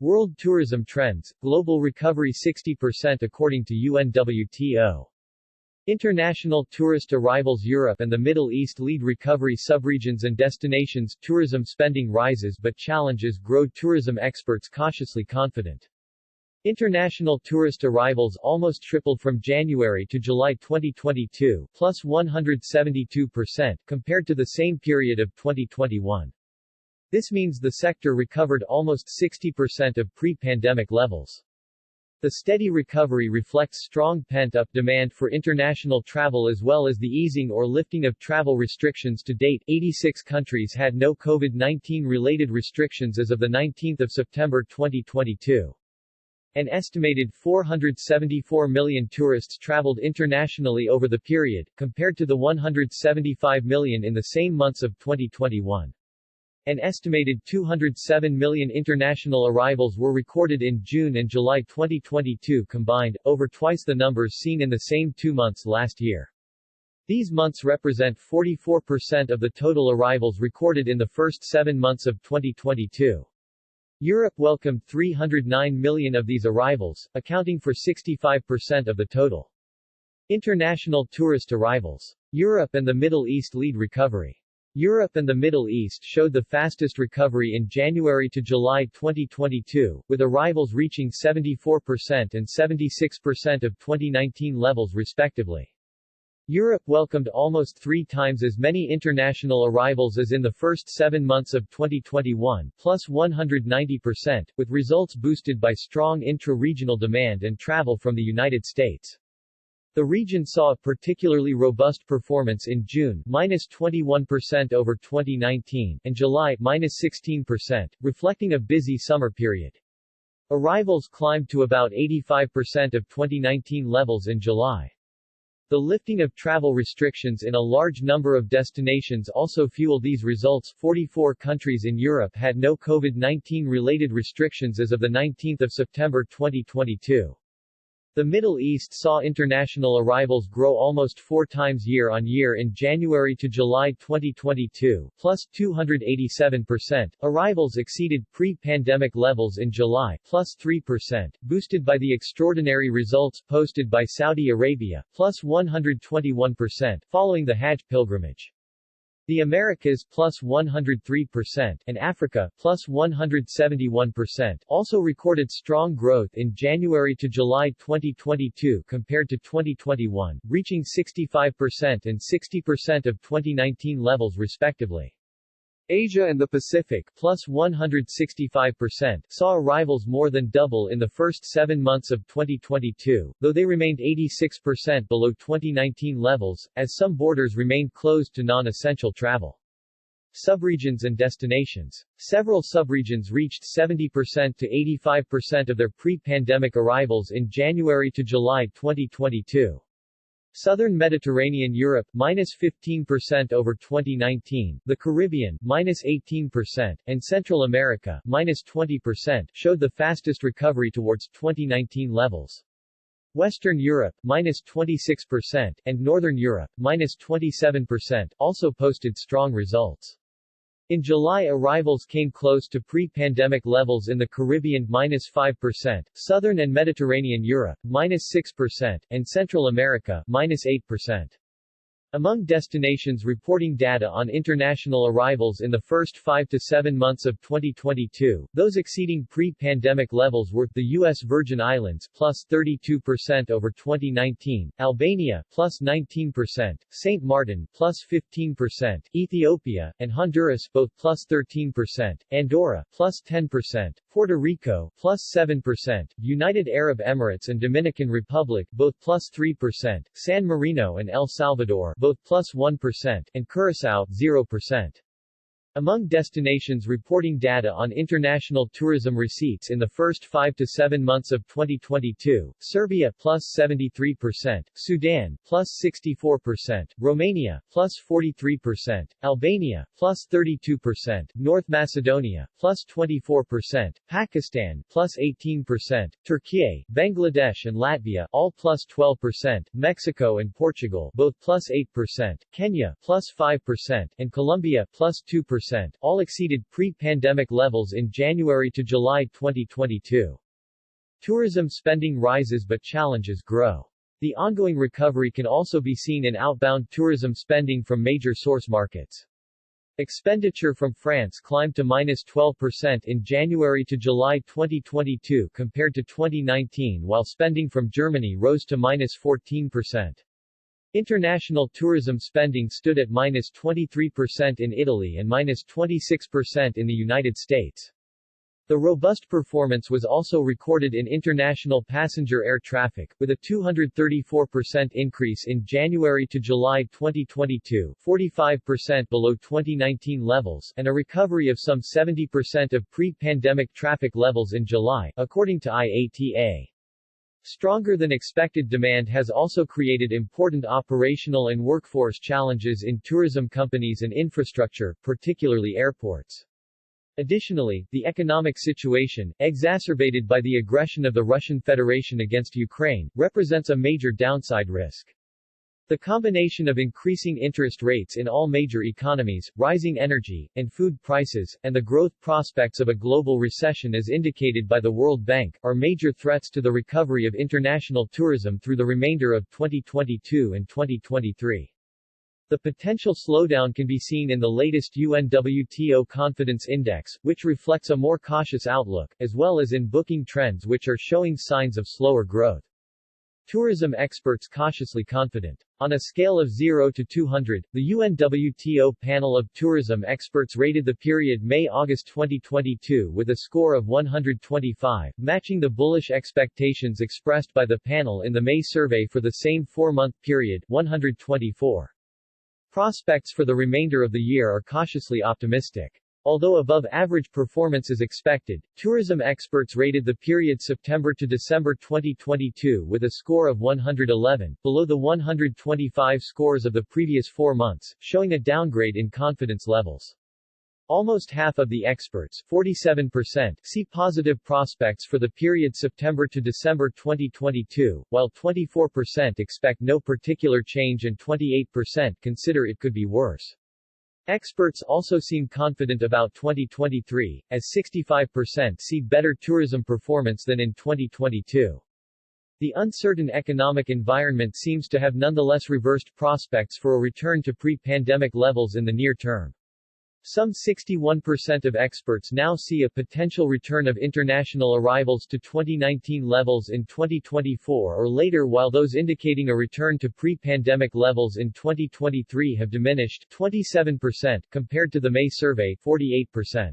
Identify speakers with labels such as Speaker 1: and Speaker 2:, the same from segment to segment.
Speaker 1: World tourism trends, global recovery 60% according to UNWTO. International tourist arrivals Europe and the Middle East lead recovery subregions and destinations. Tourism spending rises but challenges grow. Tourism experts cautiously confident. International tourist arrivals almost tripled from January to July 2022, plus 172%, compared to the same period of 2021. This means the sector recovered almost 60% of pre-pandemic levels. The steady recovery reflects strong pent-up demand for international travel as well as the easing or lifting of travel restrictions. To date, 86 countries had no COVID-19 related restrictions as of the 19th of September 2022. An estimated 474 million tourists traveled internationally over the period, compared to the 175 million in the same months of 2021. An estimated 207 million international arrivals were recorded in June and July 2022 combined, over twice the numbers seen in the same 2 months last year. These months represent 44% of the total arrivals recorded in the first 7 months of 2022. Europe welcomed 309 million of these arrivals, accounting for 65% of the total. International tourist arrivals. Europe and the Middle East lead recovery. Europe and the Middle East showed the fastest recovery in January to July 2022, with arrivals reaching 74% and 76% of 2019 levels respectively. Europe welcomed almost 3 times as many international arrivals as in the first 7 months of 2021, plus 190%, with results boosted by strong intra-regional demand and travel from the United States. The region saw a particularly robust performance in June, -21% over 2019, and July, -16%, reflecting a busy summer period. Arrivals climbed to about 85% of 2019 levels in July. The lifting of travel restrictions in a large number of destinations also fueled these results. 44 countries in Europe had no COVID-19 related restrictions as of the 19th of September 2022. The Middle East saw international arrivals grow almost 4 times year-on-year in January to July 2022, plus 287%. Arrivals exceeded pre-pandemic levels in July, plus 3%, boosted by the extraordinary results posted by Saudi Arabia, plus 121%, following the Hajj pilgrimage. The Americas, plus 103%, and Africa, plus 171%, also recorded strong growth in January to July 2022 compared to 2021, reaching 65% and 60% of 2019 levels respectively. Asia and the Pacific, plus 165%, saw arrivals more than double in the first 7 months of 2022, though they remained 86% below 2019 levels, as some borders remained closed to non-essential travel. Subregions and destinations. Several subregions reached 70% to 85% of their pre-pandemic arrivals in January to July 2022. Southern Mediterranean Europe, -15% over 2019, the Caribbean, -18%, and Central America, -20%, showed the fastest recovery towards 2019 levels. Western Europe, -26%, and Northern Europe, -27%, also posted strong results. In July, arrivals came close to pre-pandemic levels in the Caribbean, -5%, Southern and Mediterranean Europe, -6%, and Central America, -8%. Among destinations reporting data on international arrivals in the first 5 to 7 months of 2022, those exceeding pre-pandemic levels were the U.S. Virgin Islands, plus 32% over 2019, Albania, plus 19%, St. Martin, plus 15%, Ethiopia, and Honduras, both plus 13%, Andorra, plus 10%, Puerto Rico, plus 7%, United Arab Emirates and Dominican Republic, both plus 3%, San Marino and El Salvador, both plus 1%, and Curaçao, 0%. Among destinations reporting data on international tourism receipts in the first 5 to 7 months of 2022, Serbia, plus 73%, Sudan, plus 64%, Romania, plus 43%, Albania, plus 32%, North Macedonia, plus 24%, Pakistan, plus 18%, Turkey, Bangladesh and Latvia, all plus 12%, Mexico and Portugal, both plus 8%, Kenya, plus 5%, and Colombia, plus 2%. 4%, all exceeded pre-pandemic levels in January to July 2022. Tourism spending rises but challenges grow. The ongoing recovery can also be seen in outbound tourism spending from major source markets. Expenditure from France climbed to -12% in January to July 2022 compared to 2019, while spending from Germany rose to -14%. International tourism spending stood at -23% in Italy and -26% in the United States. The robust performance was also recorded in international passenger air traffic, with a 234% increase in January to July 2022, 45% below 2019 levels, and a recovery of some 70% of pre-pandemic traffic levels in July, according to IATA. Stronger than expected demand has also created important operational and workforce challenges in tourism companies and infrastructure, particularly airports. Additionally, the economic situation, exacerbated by the aggression of the Russian Federation against Ukraine, represents a major downside risk. The combination of increasing interest rates in all major economies, rising energy and food prices, and the growth prospects of a global recession as indicated by the World Bank, are major threats to the recovery of international tourism through the remainder of 2022 and 2023. The potential slowdown can be seen in the latest UNWTO Confidence Index, which reflects a more cautious outlook, as well as in booking trends which are showing signs of slower growth. Tourism experts cautiously confident. On a scale of 0 to 200, the UNWTO panel of tourism experts rated the period May-August 2022 with a score of 125, matching the bullish expectations expressed by the panel in the May survey for the same four-month period, 124. Prospects for the remainder of the year are cautiously optimistic. Although above-average performance is expected, tourism experts rated the period September to December 2022 with a score of 111, below the 125 scores of the previous 4 months, showing a downgrade in confidence levels. Almost half of the experts, 47%, see positive prospects for the period September to December 2022, while 24% expect no particular change and 28% consider it could be worse. Experts also seem confident about 2023, as 65% see better tourism performance than in 2022. The uncertain economic environment seems to have nonetheless reversed prospects for a return to pre-pandemic levels in the near term. Some 61% of experts now see a potential return of international arrivals to 2019 levels in 2024 or later, while those indicating a return to pre-pandemic levels in 2023 have diminished 27% compared to the May survey, 48%.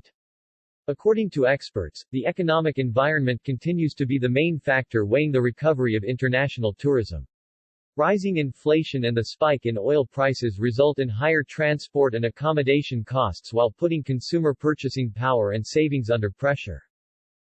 Speaker 1: According to experts, the economic environment continues to be the main factor weighing the recovery of international tourism. Rising inflation and the spike in oil prices result in higher transport and accommodation costs while putting consumer purchasing power and savings under pressure.